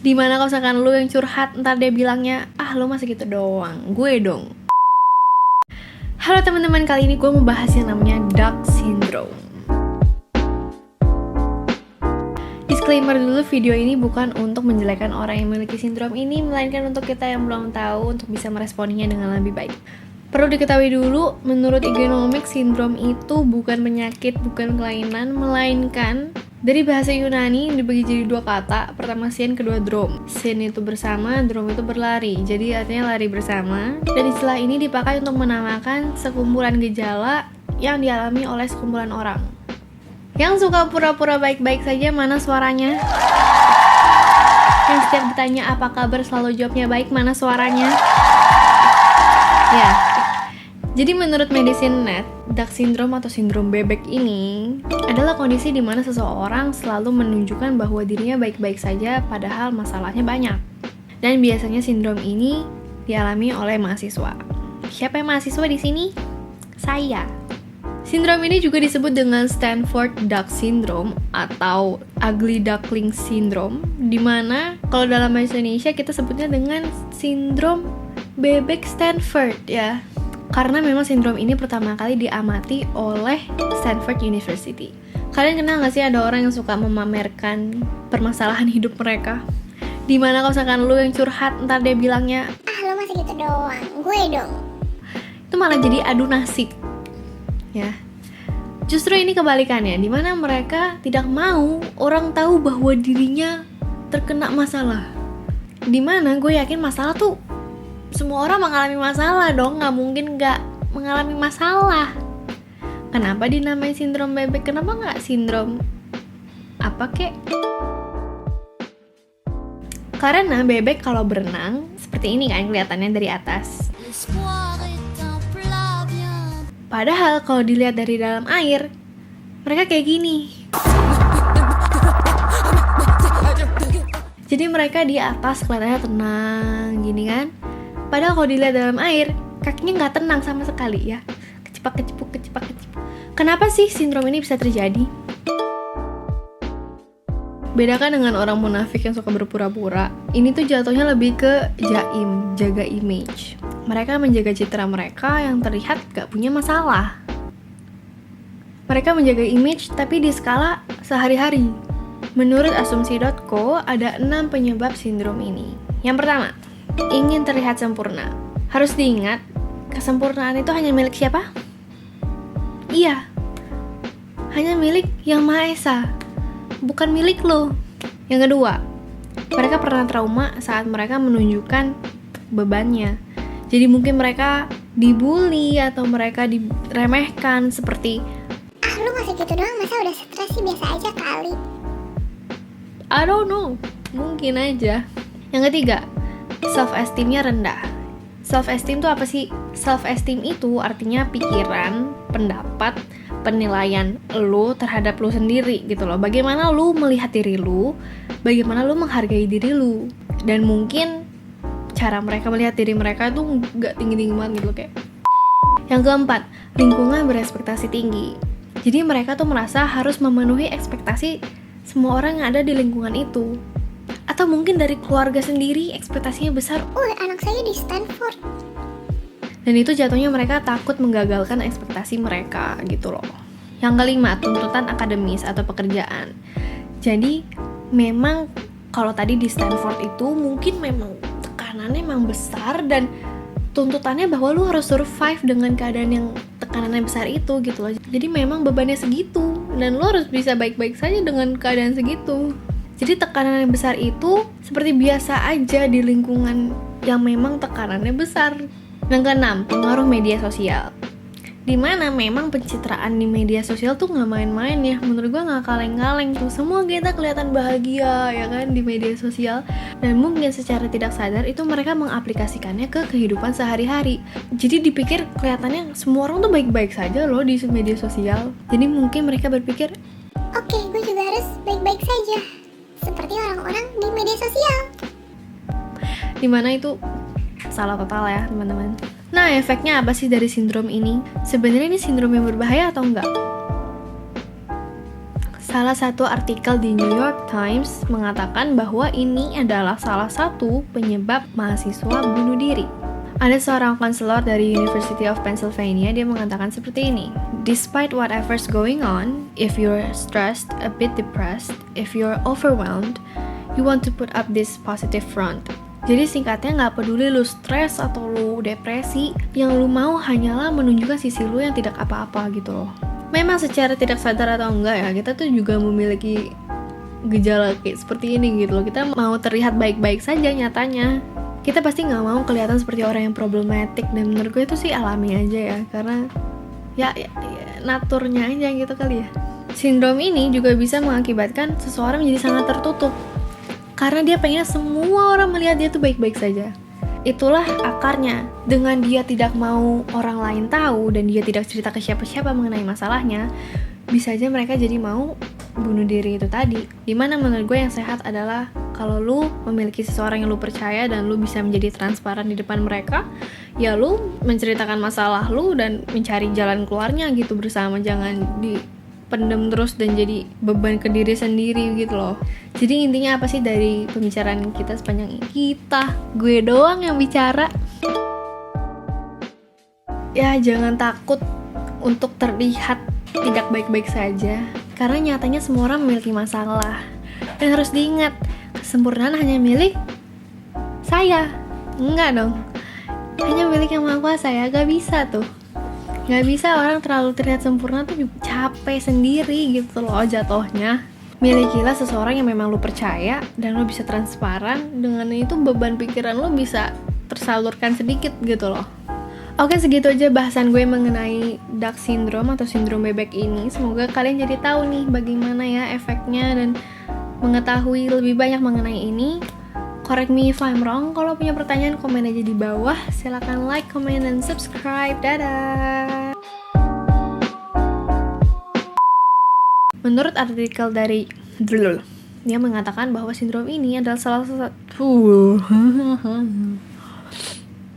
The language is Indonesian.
Dimana kalau misalkan lu yang curhat, ntar dia bilangnya, ah lu masih gitu doang, gue dong. Halo teman-teman, kali ini gue mau bahas yang namanya Dark Syndrome. Disclaimer dulu, video ini bukan untuk menjelekkan orang yang memiliki sindrom ini, melainkan untuk kita yang belum tahu untuk bisa meresponinya dengan lebih baik. Perlu diketahui dulu, menurut Igenomics, sindrom itu bukan penyakit, bukan kelainan, melainkan dari bahasa Yunani dibagi jadi dua kata, pertama sin, kedua drom. Sin itu bersama, drom itu berlari, jadi artinya lari bersama. Dan istilah ini dipakai untuk menamakan sekumpulan gejala yang dialami oleh sekumpulan orang. Yang suka pura-pura baik-baik saja, mana suaranya? Yang setiap ditanya apa kabar selalu jawabnya baik, mana suaranya? Ya, jadi menurut Medicine.net, Dark Syndrome atau sindrom bebek ini adalah kondisi di mana seseorang selalu menunjukkan bahwa dirinya baik-baik saja padahal masalahnya banyak. Dan biasanya sindrom ini dialami oleh mahasiswa. Siapa yang mahasiswa di sini? Saya. Sindrom ini juga disebut dengan Stanford Duck Syndrome atau Ugly Duckling Syndrome, di mana kalau dalam bahasa Indonesia kita sebutnya dengan sindrom bebek Stanford ya. Karena memang sindrom ini pertama kali diamati oleh Stanford University. Kalian kenal gak sih ada orang yang suka memamerkan permasalahan hidup mereka? Dimana kalau misalkan lu yang curhat, ntar dia bilangnya, ah lu masih gitu doang, gue dong. Itu malah jadi adu nasib ya. Justru ini kebalikannya, dimana mereka tidak mau orang tahu bahwa dirinya terkena masalah. Dimana gue yakin masalah tuh semua orang mengalami masalah dong, gak mungkin gak mengalami masalah. Kenapa dinamai sindrom bebek? Kenapa gak sindrom apa kek? Karena bebek kalau berenang seperti ini kan kelihatannya dari atas. Padahal kalau dilihat dari dalam air, mereka kayak gini. Jadi mereka di atas kelihatannya tenang gini kan. Padahal kalau dilihat dalam air, kakinya nggak tenang sama sekali ya. Kecipak-kecipuk. Kenapa sih sindrom ini bisa terjadi? Bedakan dengan orang munafik yang suka berpura-pura. Ini tuh jatuhnya lebih ke jaim, jaga image. Mereka menjaga citra mereka yang terlihat gak punya masalah. Mereka menjaga image tapi di skala sehari-hari. Menurut asumsi.co, ada 6 penyebab sindrom ini. Yang pertama, ingin terlihat sempurna. Harus diingat, kesempurnaan itu hanya milik siapa? Iya, hanya milik Yang Maha Esa, bukan milik lo. Yang kedua, mereka pernah trauma saat mereka menunjukkan bebannya. Jadi mungkin mereka dibully atau mereka diremehkan seperti, ah lu masih gitu doang, masa udah stres sih, biasa aja kali. I don't know, mungkin aja. Yang ketiga, self-esteemnya rendah. Self-esteem itu apa sih? Self-esteem itu artinya pikiran, pendapat, penilaian lu terhadap lu sendiri gitu loh. Bagaimana lu melihat diri lu, bagaimana lu menghargai diri lu. Dan mungkin cara mereka melihat diri mereka tuh gak tinggi-tinggi banget gitu kayak. Yang keempat, lingkungan berekspektasi tinggi. Jadi mereka tuh merasa harus memenuhi ekspektasi semua orang yang ada di lingkungan itu. Atau mungkin dari keluarga sendiri ekspektasinya besar. Anak saya di Stanford. Dan itu jatuhnya mereka takut menggagalkan ekspektasi mereka gitu loh. Yang kelima, tuntutan akademis atau pekerjaan. Jadi memang kalau tadi di Stanford itu mungkin memang tekanannya memang besar dan tuntutannya bahwa lu harus survive dengan keadaan yang tekanannya besar itu gitu loh. Jadi memang bebannya segitu dan lu harus bisa baik-baik saja dengan keadaan segitu. Jadi tekanan yang besar itu seperti biasa aja di lingkungan yang memang tekanannya besar. Yang keenam, pengaruh media sosial. Dimana memang pencitraan di media sosial tuh gak main-main ya. Menurut gue gak kaleng-kaleng tuh. Semua kita kelihatan bahagia ya kan di media sosial. Dan mungkin secara tidak sadar itu mereka mengaplikasikannya ke kehidupan sehari-hari. Jadi dipikir kelihatannya semua orang tuh baik-baik saja loh di media sosial. Jadi mungkin mereka berpikir, oke, gue juga harus baik-baik saja seperti orang-orang di media sosial. Dimana itu salah total ya teman-teman. Nah, efeknya apa sih dari sindrom ini? Sebenarnya ini sindrom yang berbahaya atau enggak? Salah satu artikel di New York Times mengatakan bahwa ini adalah salah satu penyebab mahasiswa bunuh diri. Ada seorang konselor dari University of Pennsylvania, dia mengatakan seperti ini. Despite whatever's going on, if you're stressed, a bit depressed, if you're overwhelmed, you want to put up this positive front. Jadi singkatnya, gak peduli lu stres atau lu depresi, yang lu mau hanyalah menunjukkan sisi lu yang tidak apa-apa gitu loh. Memang secara tidak sadar atau enggak ya, kita tuh juga memiliki gejala kayak seperti ini gitu loh. Kita mau terlihat baik-baik saja nyatanya. Kita pasti gak mau kelihatan seperti orang yang problematik, dan menurut gue itu sih alami aja ya, karena ya naturnya aja gitu kali ya. Sindrom ini juga bisa mengakibatkan seseorang menjadi sangat tertutup, karena dia pengen semua orang melihat dia tuh baik-baik saja. Itulah akarnya. Dengan dia tidak mau orang lain tahu dan dia tidak cerita ke siapa-siapa mengenai masalahnya, bisa aja mereka jadi mau bunuh diri itu tadi. Dimana menurut gue yang sehat adalah kalau lu memiliki seseorang yang lu percaya dan lu bisa menjadi transparan di depan mereka, ya lu menceritakan masalah lu dan mencari jalan keluarnya gitu bersama. Jangan dipendem terus dan jadi beban ke diri sendiri gitu loh. Jadi intinya apa sih dari pembicaraan kita sepanjang ini? Gue doang yang bicara. Ya jangan takut untuk terlihat tidak baik-baik saja, karena nyatanya semua orang memiliki masalah. Dan harus diingat, kesempurnaan hanya milik saya. Enggak dong, hanya milik yang Maha Kuasa ya. Gak bisa tuh, gak bisa orang terlalu terlihat sempurna tuh capek sendiri gitu loh jatuhnya. Milikilah seseorang yang memang lu percaya dan lu bisa transparan. Dengan itu beban pikiran lu bisa tersalurkan sedikit gitu loh. Oke, segitu aja bahasan gue mengenai Duck Syndrome atau sindrom bebek ini. Semoga kalian jadi tahu nih bagaimana ya efeknya dan mengetahui lebih banyak mengenai ini. Correct me if I'm wrong. Kalau punya pertanyaan, komen aja di bawah. Silakan like, comment, dan subscribe. Dadah. Menurut artikel dari dia mengatakan bahwa sindrom ini adalah salah satu